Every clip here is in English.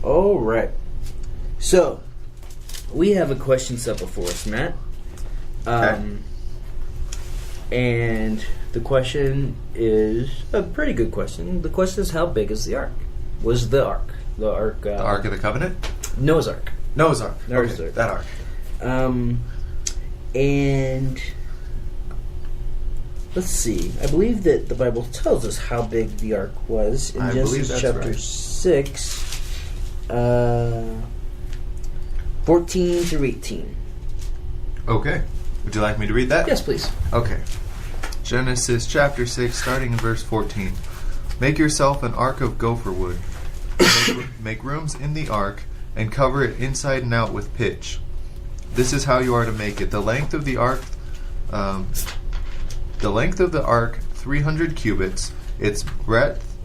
All right. So, we have a question set before us, Matt. And the question is a pretty good question. The question is, how big is the ark? Was the ark? The ark... the Ark of the Covenant? Noah's Ark. Noah's Ark. Noah's Okay, Ark. that Ark. And... let's see. I believe that the Bible tells us how big the ark was in Genesis chapter 6, 14 through 18. Okay. Would you like me to read that? Yes, please. Okay. Genesis chapter 6, starting in verse 14. Make yourself an ark of gopher wood. Make rooms in the ark, and cover it inside and out with pitch. This is how you are to make it. The length of the ark... the length of the ark, 300 cubits, its breadth,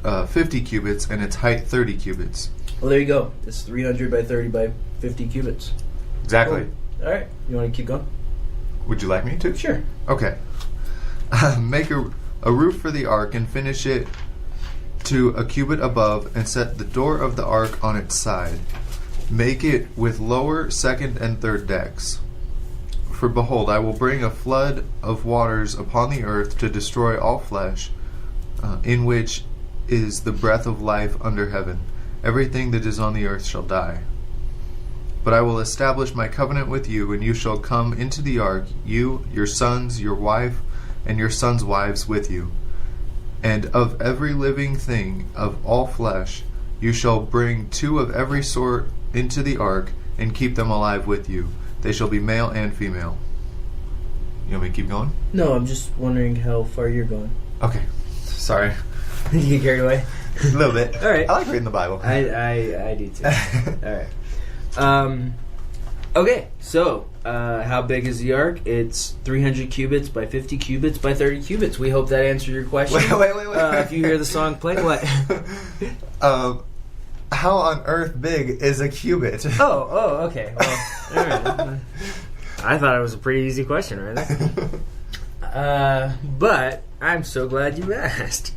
50 cubits, and its height, 30 cubits. Well, there you go. It's 300 by 30 by 50 cubits. Exactly. Cool. All right. You want to keep going? Would you like me to? Sure. Okay. Make a roof for the ark and finish it to a cubit above, and set the door of the ark on its side. Make it with lower, second, and third decks. For behold, I will bring a flood of waters upon the earth to destroy all flesh, in which is the breath of life under heaven. Everything that is on the earth shall die. But I will establish my covenant with you, and you shall come into the ark, you, your sons, your wife, and your sons' wives with you. And of every living thing of all flesh, you shall bring 2 of every sort into the ark, and keep them alive with you. They shall be male and female. You want me to keep going? No, I'm just wondering how far you're going. Okay. Sorry. You get carried away? A little bit. All right. I like reading the Bible. I do too. All right. Okay, so how big is the ark? It's 300 cubits by 50 cubits by 30 cubits. We hope that answered your question. Wait. If you hear the song play, what? How on earth big is a cubit? Oh, okay. Well, all right. I thought it was a pretty easy question, right there. But I'm so glad you asked.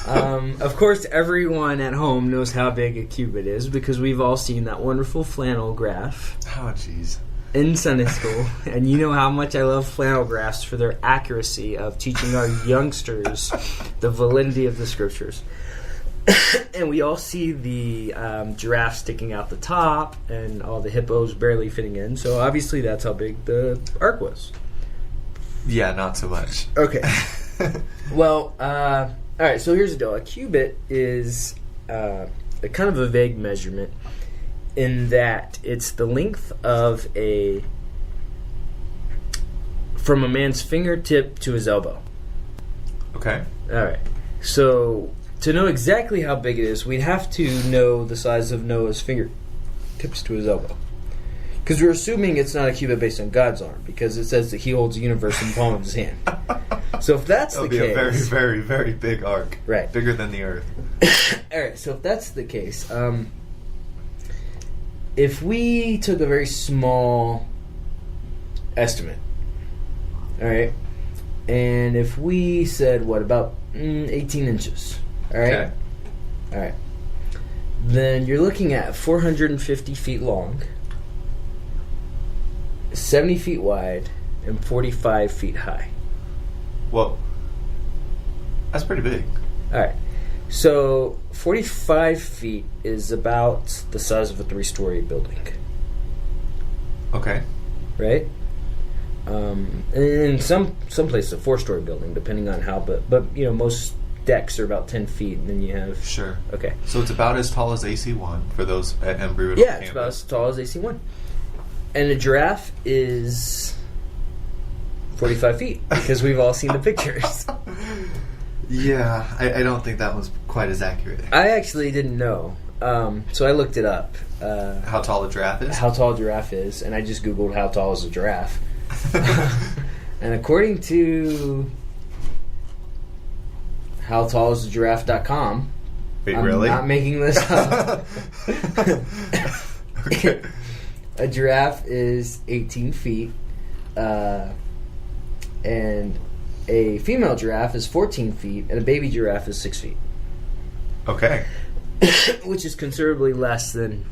Of course, everyone at home knows how big a cubit is because we've all seen that wonderful flannel graph. Oh, jeez. In Sunday school, and you know how much I love flannel graphs for their accuracy of teaching our youngsters the validity of the scriptures. And we all see the giraffe sticking out the top and all the hippos barely fitting in. So obviously that's how big the ark was. Yeah, not so much. Okay. Well, all right, so here's the deal. A cubit is a kind of a vague measurement in that it's the length of from a man's fingertip to his elbow. Okay. All right. So to know exactly how big it is, we'd have to know the size of Noah's fingertips to his elbow. Because we're assuming it's not a cubit based on God's arm, because it says that he holds the universe in the palm of his hand. So if that's the case... It'll be a very, very, very big ark. Right. Bigger than the earth. All right, so if that's the case, if we took a very small estimate, all right, and if we said, what, about 18 inches, all right? Okay. All right. Then you're looking at 450 feet long, 70 feet wide, and 45 feet high. Whoa. That's pretty big. All right. So 45 feet is about the size of a 3-story building. Okay. Right? And in some places a 4-story building, depending on how, but you know, most decks are about 10 feet, and then you have... Sure. Okay. So it's about as tall as AC1 for those at Embry-Riddle Yeah, campus. it's about as tall as AC1. And a giraffe is 45 feet, because we've all seen the pictures. Yeah, I don't think that was quite as accurate. I actually didn't know. So I looked it up. How tall a giraffe is? How tall a giraffe is, and I just Googled how tall is a giraffe. And according to howtallisagiraffe.com, Wait, I'm really? not making this up. Okay. A giraffe is 18 feet, and a female giraffe is 14 feet, and a baby giraffe is 6 feet. Okay. which is considerably less than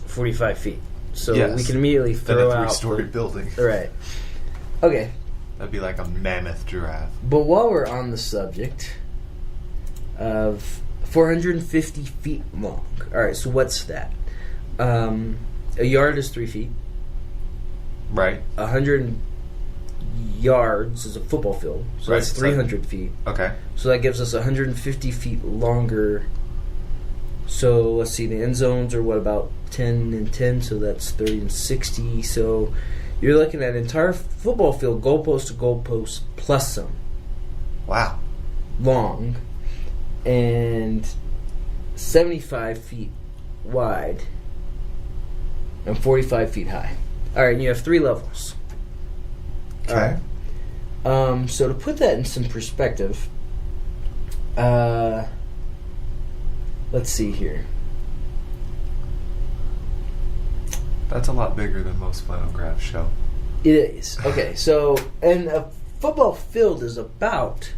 45 feet. So Yes. we can immediately Than throw a out... 3-story building. Right. Okay. That'd be like a mammoth giraffe. But while we're on the subject of 450 feet long. Alright, so what's that? A yard is 3 feet. Right. 100 yards is a football field. So Right, that's so- 300 feet. Okay. So that gives us 150 feet longer. So let's see, the end zones are what, about 10 and 10, so that's 30 and 60. So you're looking at an entire football field, goalpost to goalpost, plus some, Wow. long, and 75 feet wide, and 45 feet high. All right, and you have 3 levels. Okay. So to put that in some perspective, let's see here. That's a lot bigger than most flannel graphs show. It is. Okay, so, and a football field is about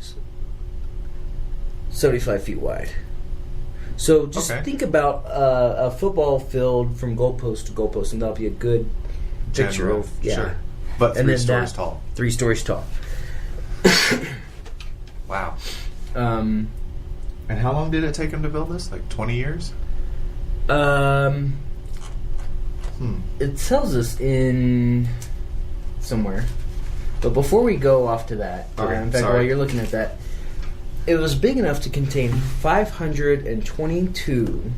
75 feet wide. So just Okay. think about a football field from goalpost to goalpost, and that'll be a good picture General, of, sure. But And 3 then stories that- tall. 3 stories tall. Wow. Um, And how long did it take him to build this? Like 20 years? It tells us in somewhere. But before we go off to that, Okay, in fact, sorry. while you're looking at that, it was big enough to contain 522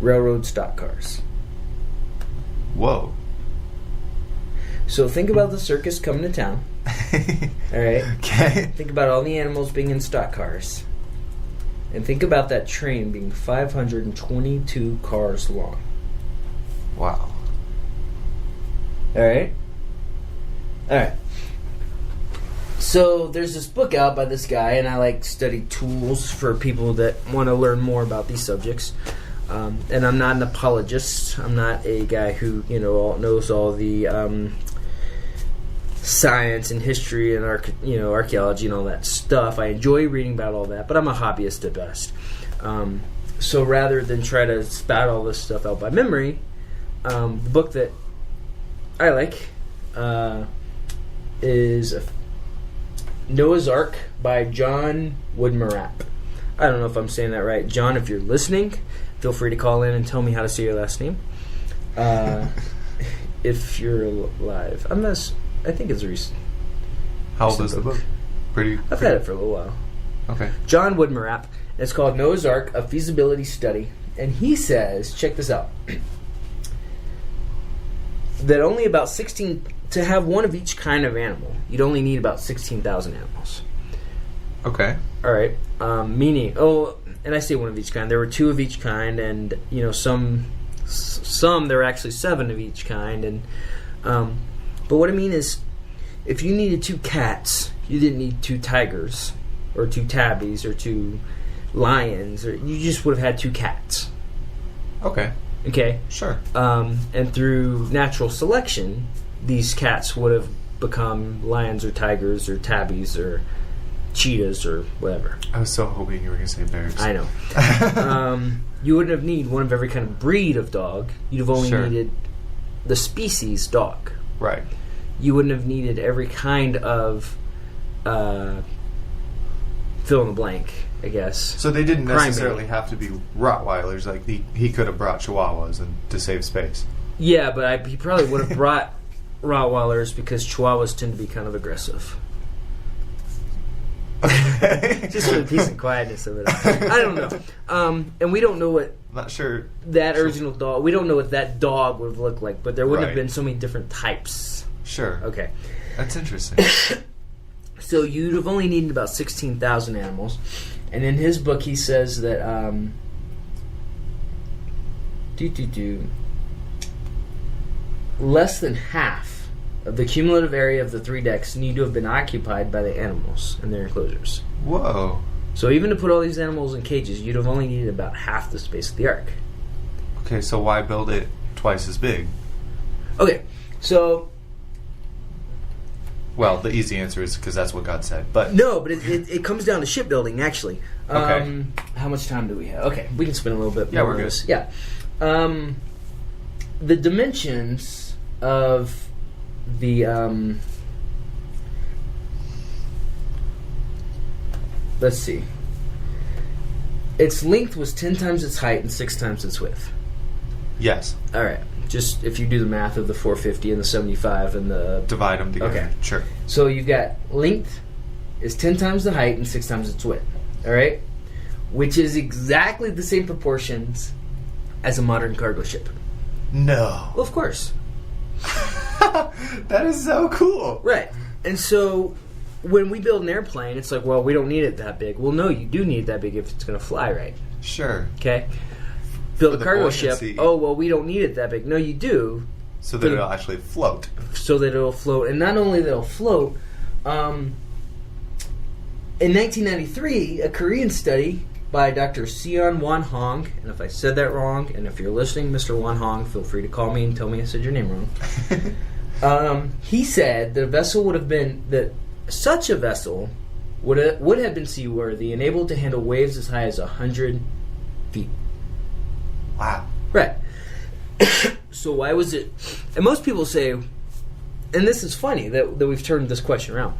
railroad stock cars. Whoa. So think about the circus coming to town. All right. Okay. Think about all the animals being in stock cars. And think about that train being 522 cars long. Wow. All right? All right. So there's this book out by this guy, and I like study tools for people that want to learn more about these subjects. And I'm not an apologist. I'm not a guy who knows all the science and history and archaeology and all that stuff. I enjoy reading about all that, but I'm a hobbyist at best. So rather than try to spout all this stuff out by memory, the book that I like is Noah's Ark by John Woodmarapp. I don't know if I'm saying that right. John, if you're listening, feel free to call in and tell me how to say your last name. If you're alive. I think it's recent. How old is the book? I've had it for a little while. Okay. John Woodmarapp. It's called Noah's Ark, a feasibility study. And he says, check this out, that only about 16, to have one of each kind of animal, you'd only need about 16,000 animals. Okay. All right. Meaning, and I say one of each kind. There were 2 of each kind, and some there were actually 7 of each kind. And but what I mean is, if you needed 2 cats, you didn't need 2 tigers, or 2 tabbies, or 2 lions, or you just would have had 2 cats. Okay. Okay. Sure. And through natural selection, these cats would have become lions, or tigers, or tabbies, or cheetahs, or whatever. I was so hoping you were going to say bears. I know. You wouldn't have needed one of every kind of breed of dog. You'd have only Sure. needed the species dog. Right. You wouldn't have needed every kind of fill in the blank, I guess. So they didn't Primate. necessarily have to be Rottweilers. Like he could have brought Chihuahuas to save space. Yeah, but he probably would have brought Rottweilers because Chihuahuas tend to be kind of aggressive. Just for the peace and quietness of it. I don't know. And we don't know what Not sure. that original dog, we don't know what that dog would have looked like, but there would have Right. been so many different types. Sure. Okay. That's interesting. So you'd have only needed about 16,000 animals. And in his book, he says that less than half of the cumulative area of the 3 decks need to have been occupied by the animals in their enclosures. Whoa. So even to put all these animals in cages, you'd have only needed about half the space of the ark. Okay, so why build it twice as big? Okay, so Well, the easy answer is because that's what God said. But No, but it comes down to shipbuilding, actually. Okay. How much time do we have? Okay, we can spend a little bit Yeah, more we're on good. this. Yeah. The dimensions of the... let's see. Its length was 10 times its height and 6 times its width. yes, All right. Just if you do the math of the 450 and the 75 and the... divide them together. Okay. Sure. So you've got length is 10 times the height and 6 times its width. All right? Which is exactly the same proportions as a modern cargo ship. No. Well, of course. That is so cool. Right. And so when we build an airplane, it's like, well, we don't need it that big. Well, no, you do need it that big if it's going to fly right. Sure. Okay? Build For a the cargo ship. buoyancy. Oh, well, we don't need it that big. No, you do. So that it'll actually float. So that it'll float. And not only that it'll float, in 1993, a Korean study by Dr. Seon Won Hong, and if I said that wrong, and if you're listening, Mr. Won Hong, feel free to call me and tell me I said your name wrong. He said that a vessel would have been such a vessel would have been seaworthy and able to handle waves as high as 100 feet. Wow. Right. So why was it? And most people say, and this is funny that we've turned this question around.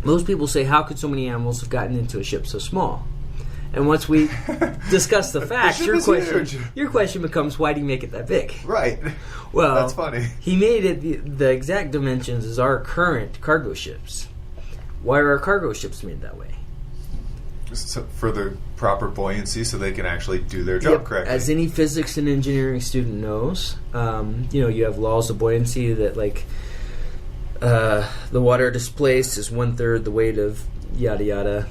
Most people say, how could so many animals have gotten into a ship so small? And once we discuss the facts, ship your is question huge. your question becomes, why do you make it that big? Right. Well, That's funny. He made it the exact dimensions as our current cargo ships. Why are our cargo ships made that way? So for the proper buoyancy so they can actually do their job Yep. correctly. As any physics and engineering student knows, you have laws of buoyancy that, like, the water displaced is 1/3 the weight of yada yada.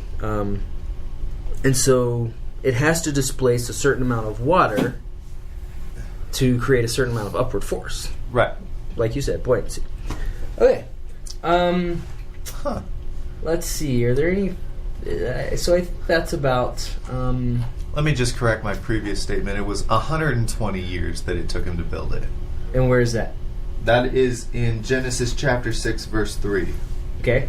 And so it has to displace a certain amount of water to create a certain amount of upward force. Right. Like you said, buoyancy. Okay. Huh. Let's see. Are there any... so I think that's about... Let me just correct my previous statement. It was 120 years that it took him to build it. and where is that? That is in Genesis chapter 6, verse 3. Okay.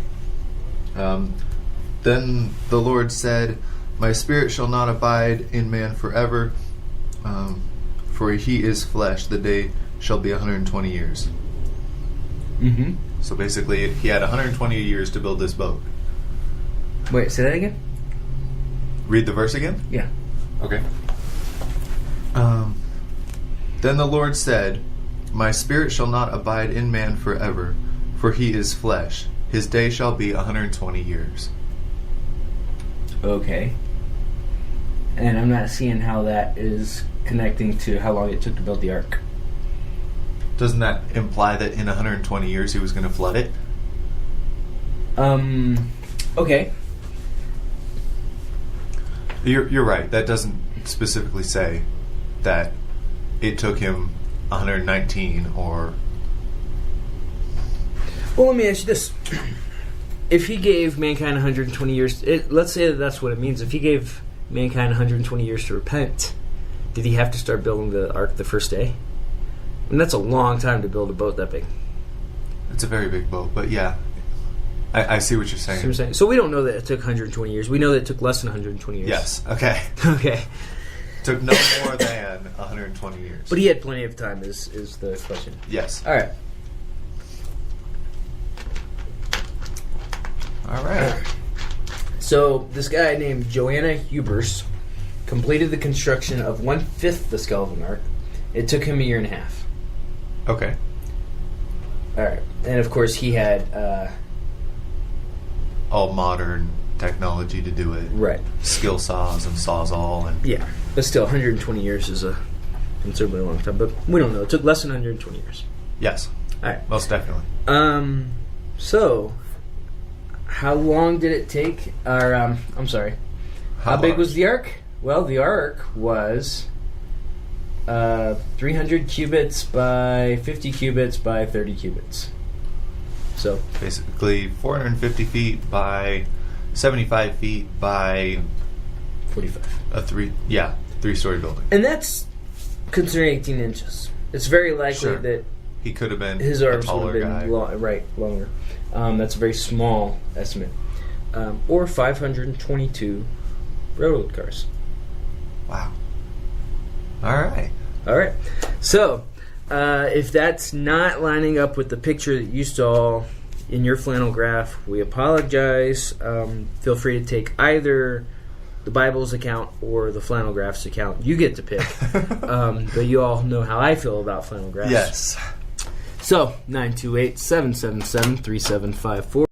Then the Lord said, "My spirit shall not abide in man forever, for he is flesh. The day shall be 120 years." Mm-hmm. So basically, he had 120 years to build this boat. Wait, say that again? Read the verse again? Yeah. Okay. Then the Lord said, "My spirit shall not abide in man forever, for he is flesh. His day shall be 120 years. Okay. And I'm not seeing how that is connecting to how long it took to build the ark. Doesn't that imply that in 120 years he was going to flood it? Okay. You're right. That doesn't specifically say that it took him 119 or... Well, let me ask you this. If he gave mankind 120 years... let's say that that's what it means. If he gave mankind 120 years to repent, did he have to start building the ark the first day? And that's a long time to build a boat that big. It's a very big boat, but yeah. I see what you're saying. See what I'm saying? So we don't know that it took 120 years. We know that it took less than 120 years. Yes, okay. Okay. Took no more than 120 years. But he had plenty of time is the question. Yes. All right. All right. So this guy named Joanna Hubers completed the construction of 1/5 the skeleton ark. It took him 1.5 years. Okay. All right. And of course he had... All modern technology to do it. right. Skill saws and sawzall and... Yeah. But still, 120 years is a considerably long time. But we don't know. It took less than 120 years. Yes. All right. Most definitely. So, how long did it take? Or, I'm sorry. How big was the ark? Well, the ark was 300 cubits by 50 cubits by 30 cubits. So basically 450 feet by 75 feet by 45. a three-story building. And that's considering 18 inches. It's very likely Sure. that He could have been his a arms would taller have guy. been longer. That's a very small estimate. Or 522 railroad cars. Wow. All right. So, if that's not lining up with the picture that you saw in your flannel graph, we apologize. Feel free to take either the Bible's account or the flannel graph's account. You get to pick. But you all know how I feel about flannel graphs. Yes. So, 928-777-3754.